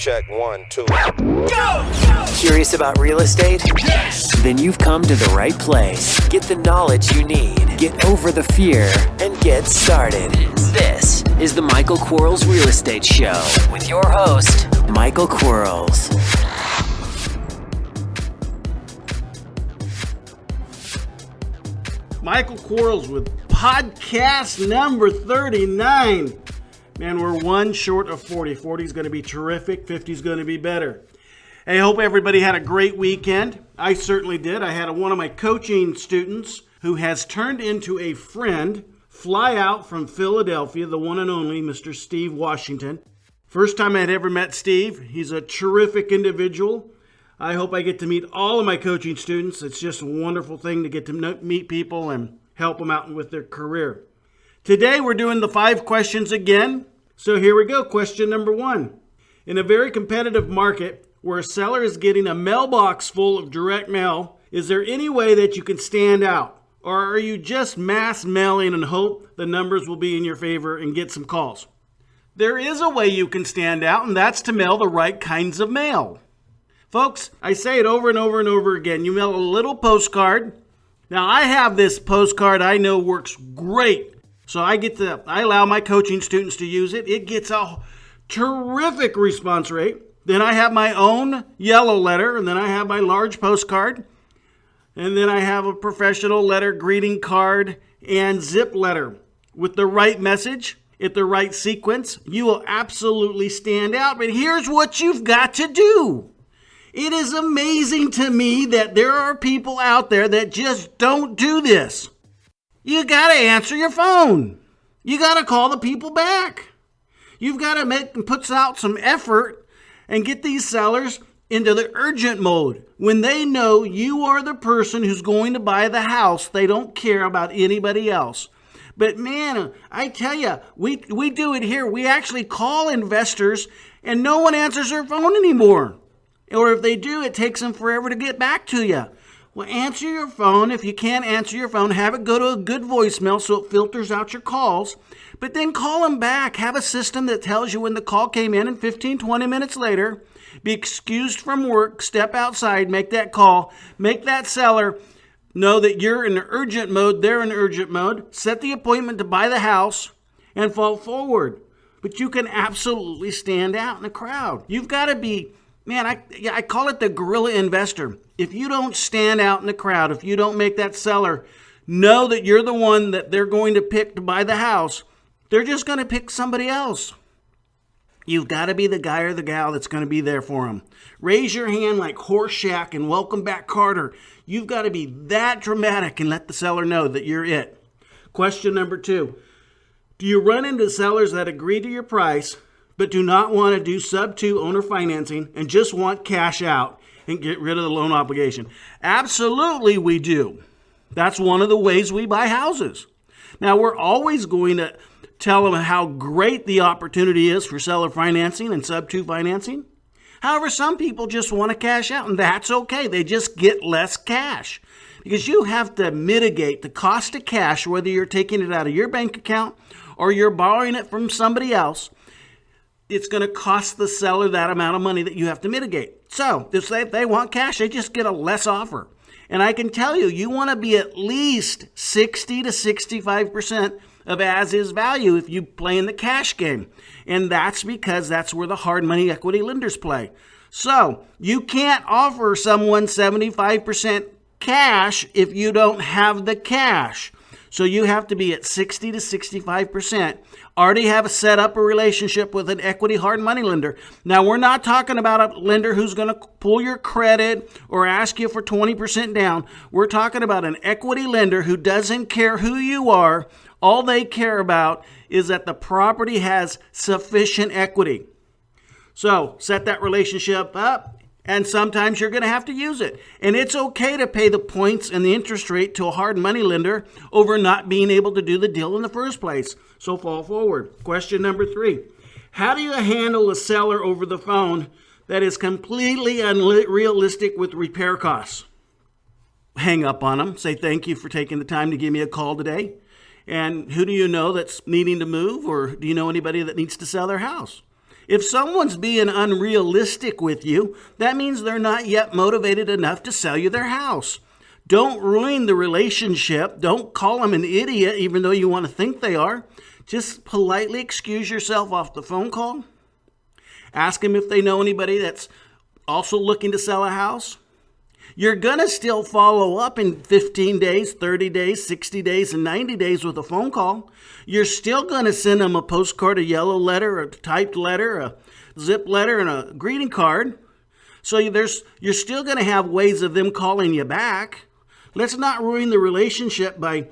Check 1, 2. Go! Curious about real estate? Yes! Then you've come to the right place. Get the knowledge you need, get over the fear, and get started. This is the Michael Quarles Real Estate Show with your host, Michael Quarles. Michael Quarles with podcast number 39. Man, we're one short of 40. 40 is going to be terrific. 50 is going to be better. Hey, I hope everybody had a great weekend. I certainly did. I had one of my coaching students who has turned into a friend fly out from Philadelphia, the one and only Mr. Steve Washington. First time I had ever met Steve. He's a terrific individual. I hope I get to meet all of my coaching students. It's just a wonderful thing to get to meet people and help them out with their career. Today we're doing the 5 questions again. So here we go. Question number 1. In a very competitive market where a seller is getting a mailbox full of direct mail, is there any way that you can stand out? Or are you just mass mailing and hope the numbers will be in your favor and get some calls? There is a way you can stand out, and that's to mail the right kinds of mail. Folks, I say it over and over and over again. You mail a little postcard. Now, I have this postcard I know works great. So I allow my coaching students to use it. It gets a terrific response rate. Then I have my own yellow letter, and then I have my large postcard. And then I have a professional letter, greeting card, and zip letter. With the right message, at the right sequence, you will absolutely stand out. But here's what you've got to do. It is amazing to me that there are people out there that just don't do this. You got to answer your phone. You got to call the people back. You've got to put out some effort and get these sellers into the urgent mode. When they know you are the person who's going to buy the house, they don't care about anybody else. But man, I tell you, we do it here. We actually call investors and no one answers their phone anymore. Or if they do, it takes them forever to get back to you. Well, answer your phone. If you can't answer your phone, have it go to a good voicemail so it filters out your calls. But then call them back. Have a system that tells you when the call came in, and 15, 20 minutes later, be excused from work, step outside, make that call, make that seller know that you're in urgent mode, they're in urgent mode, set the appointment to buy the house, and fall forward. But you can absolutely stand out in the crowd. You've got to be... Man, I call it the guerrilla investor. If you don't stand out in the crowd, if you don't make that seller know that you're the one that they're going to pick to buy the house, they're just going to pick somebody else. You've got to be the guy or the gal that's going to be there for them. Raise your hand like Horseshack and Welcome Back Carter. You've got to be that dramatic and let the seller know that you're it. Question number 2. Do you run into sellers that agree to your price but do not want to do sub-2 owner financing and just want cash out and get rid of the loan obligation? Absolutely we do. That's one of the ways we buy houses. Now, we're always going to tell them how great the opportunity is for seller financing and sub-2 financing. However, some people just want to cash out, and that's okay. They just get less cash because you have to mitigate the cost of cash, whether you're taking it out of your bank account or you're borrowing it from somebody else. It's going to cost the seller that amount of money that you have to mitigate. So if they want cash, they just get a less offer. And I can tell you, you want to be at least 60 to 65% of as-is value if you play in the cash game. And that's because that's where the hard money equity lenders play. So you can't offer someone 75% cash if you don't have the cash. So you have to be at 60 to 65%. Already have set up a relationship with an equity hard money lender. Now, we're not talking about a lender who's going to pull your credit or ask you for 20% down. We're talking about an equity lender who doesn't care who you are. All they care about is that the property has sufficient equity. So set that relationship up. And sometimes you're going to have to use it. And it's okay to pay the points and the interest rate to a hard money lender over not being able to do the deal in the first place. So fall forward. Question number 3. How do you handle a seller over the phone that is completely unrealistic with repair costs? Hang up on them. Say thank you for taking the time to give me a call today. And who do you know that's needing to move? Or do you know anybody that needs to sell their house? If someone's being unrealistic with you, that means they're not yet motivated enough to sell you their house. Don't ruin the relationship. Don't call them an idiot, even though you want to think they are. Just politely excuse yourself off the phone call. Ask them if they know anybody that's also looking to sell a house. You're going to still follow up in 15 days, 30 days, 60 days, and 90 days with a phone call. You're still going to send them a postcard, a yellow letter, a typed letter, a zip letter, and a greeting card. So you're still going to have ways of them calling you back. Let's not ruin the relationship by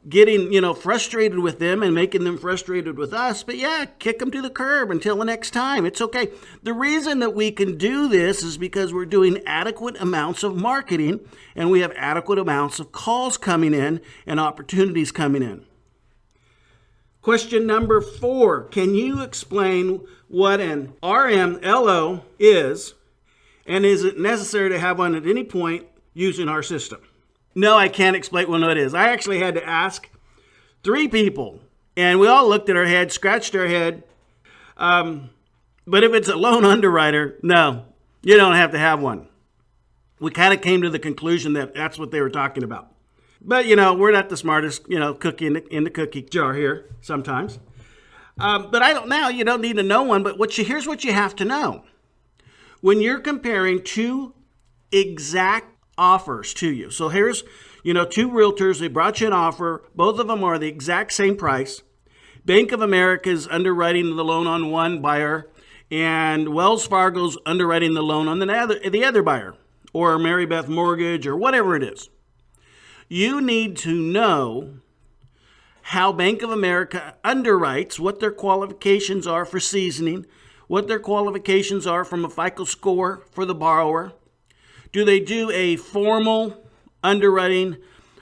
getting, frustrated with them and making them frustrated with us. But yeah, kick them to the curb until the next time. It's okay. The reason that we can do this is because we're doing adequate amounts of marketing and we have adequate amounts of calls coming in and opportunities coming in. Question number 4. Can you explain what an RMLO is, and is it necessary to have one at any point using our system? No, I can't explain what it is. I actually had to ask 3 people, and we all looked at our head, scratched our head. But if it's a loan underwriter, no, you don't have to have one. We kind of came to the conclusion that that's what they were talking about. But, we're not the smartest, cookie in the cookie jar here sometimes. But you don't need to know one, but here's what you have to know. When you're comparing 2 exact offers to you. So here's, 2 realtors, they brought you an offer. Both of them are the exact same price. Bank of America is underwriting the loan on one buyer, and Wells Fargo's underwriting the loan on the other buyer, or Mary Beth Mortgage, or whatever it is. You need to know how Bank of America underwrites, what their qualifications are for seasoning, what their qualifications are from a FICO score for the borrower. Do they do a formal underwriting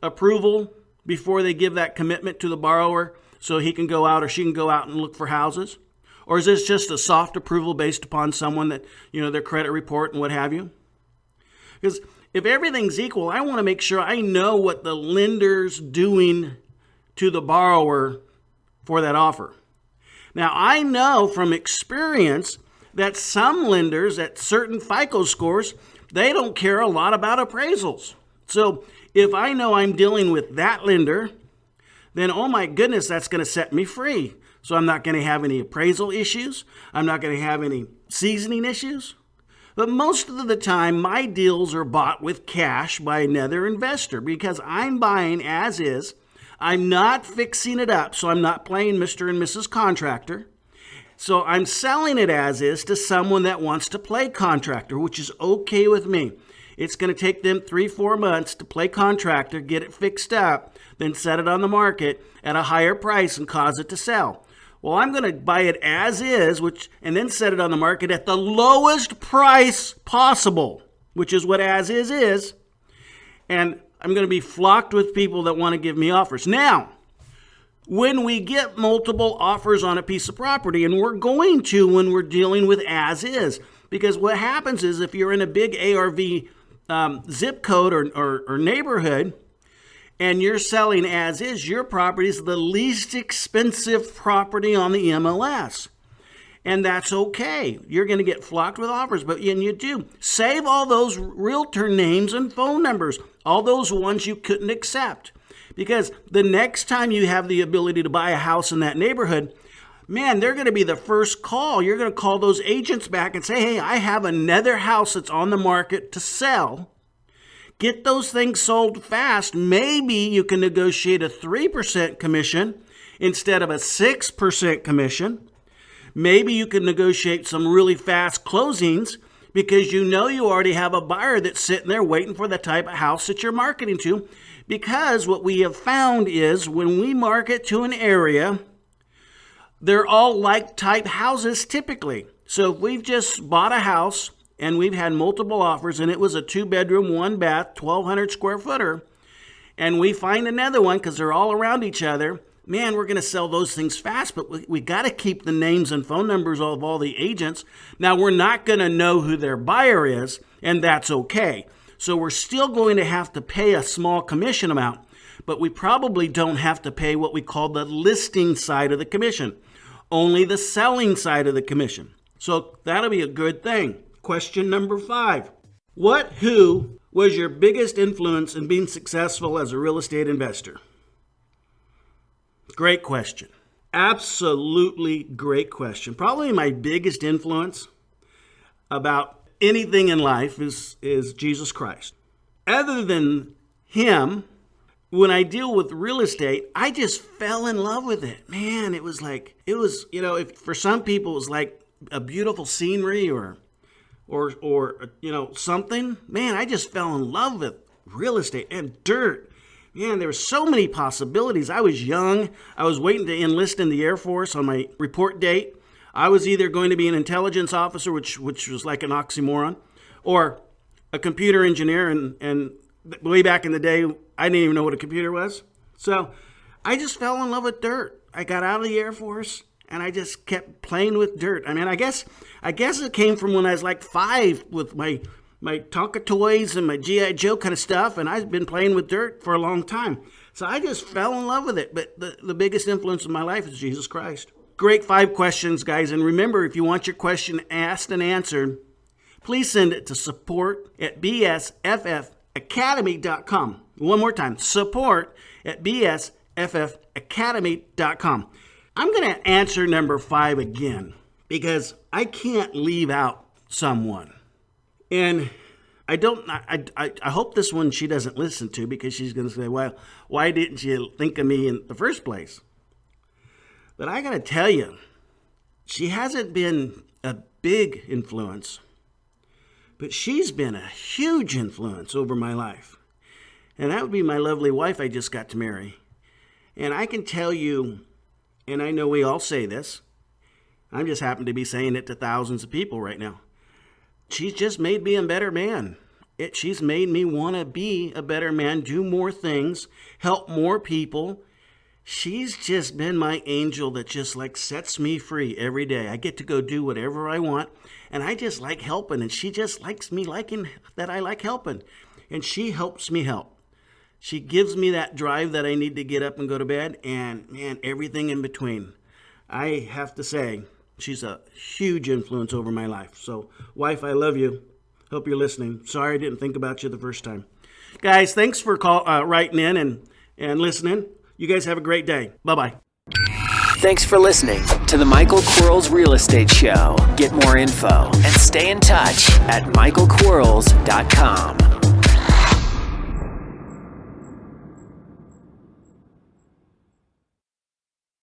approval before they give that commitment to the borrower so he can go out or she can go out and look for houses? Or is this just a soft approval based upon someone that, their credit report and what have you? Because if everything's equal, I want to make sure I know what the lender's doing to the borrower for that offer. Now, I know from experience that some lenders at certain FICO scores, they don't care a lot about appraisals. So if I know I'm dealing with that lender, then, oh my goodness, that's going to set me free. So I'm not going to have any appraisal issues. I'm not going to have any seasoning issues. But most of the time, my deals are bought with cash by another investor because I'm buying as is. I'm not fixing it up, so I'm not playing Mr. and Mrs. Contractor. So I'm selling it as is to someone that wants to play contractor, which is okay with me. It's going to take them 3-4 months to play contractor, get it fixed up, then set it on the market at a higher price and cause it to sell. Well, I'm going to buy it as is, and then set it on the market at the lowest price possible, which is what as is. And I'm going to be flocked with people that want to give me offers. Now, when we get multiple offers on a piece of property, and we're going to when we're dealing with as is, because what happens is if you're in a big ARV zip code or neighborhood, and you're selling as is, your property is the least expensive property on the MLS. And that's okay. You're going to get flocked with offers, and you do. Save all those realtor names and phone numbers, all those ones you couldn't accept. Because the next time you have the ability to buy a house in that neighborhood, man, they're going to be the first call. You're going to call those agents back and say, hey, I have another house that's on the market to sell. Get those things sold fast. Maybe you can negotiate a 3% commission instead of a 6% commission. Maybe you can negotiate some really fast closings because you already have a buyer that's sitting there waiting for the type of house that you're marketing to. Because what we have found is when we market to an area, they're all like type houses typically. So if we've just bought a house and we've had multiple offers and it was a 2-bedroom, 1-bath, 1,200 square footer, and we find another one because they're all around each other, man, we're going to sell those things fast, but we got to keep the names and phone numbers of all the agents. Now, we're not going to know who their buyer is, and that's okay. So we're still going to have to pay a small commission amount, but we probably don't have to pay what we call the listing side of the commission, only the selling side of the commission. So that'll be a good thing. Question number 5. Who was your biggest influence in being successful as a real estate investor? Great question. Absolutely great question. Probably my biggest influence about anything in life is Jesus Christ. Other than him, when I deal with real estate, I just fell in love with it. Man, it was, if for some people it was like a beautiful scenery or something. Man, I just fell in love with real estate and dirt. Man, there were so many possibilities. I was young. I was waiting to enlist in the Air Force on my report date. I was either going to be an intelligence officer, which was like an oxymoron, or a computer engineer. And way back in the day, I didn't even know what a computer was. So I just fell in love with dirt. I got out of the Air Force and I just kept playing with dirt. I mean, I guess it came from when I was like 5 with my Tonka toys and my G.I. Joe kind of stuff, and I've been playing with dirt for a long time. So I just fell in love with it. But the biggest influence in my life is Jesus Christ. Great 5 questions, guys. And remember, if you want your question asked and answered, please send it to support@bsffacademy.com. One more time, support@bsffacademy.com. I'm going to answer number 5 again because I can't leave out someone. And I hope this one she doesn't listen to, because she's going to say, well, why didn't you think of me in the first place? But I got to tell you, she hasn't been a big influence, but she's been a huge influence over my life. And that would be my lovely wife I just got to marry. And I can tell you, and I know we all say this, I just happen to be saying it to thousands of people right now. She's just made me a better man. She's made me want to be a better man, do more things, help more people. She's just been my angel that just sets me free every day. I get to go do whatever I want, and I just like helping, and she just likes me liking that I like helping, and she helps me help. She gives me that drive that I need to get up and go to bed, and man, everything in between. I have to say, she's a huge influence over my life. So, wife, I love you. Hope you're listening. Sorry I didn't think about you the first time. Guys, thanks for writing in and listening. You guys have a great day. Bye-bye. Thanks for listening to the Michael Quarles Real Estate Show. Get more info and stay in touch at michaelquarles.com.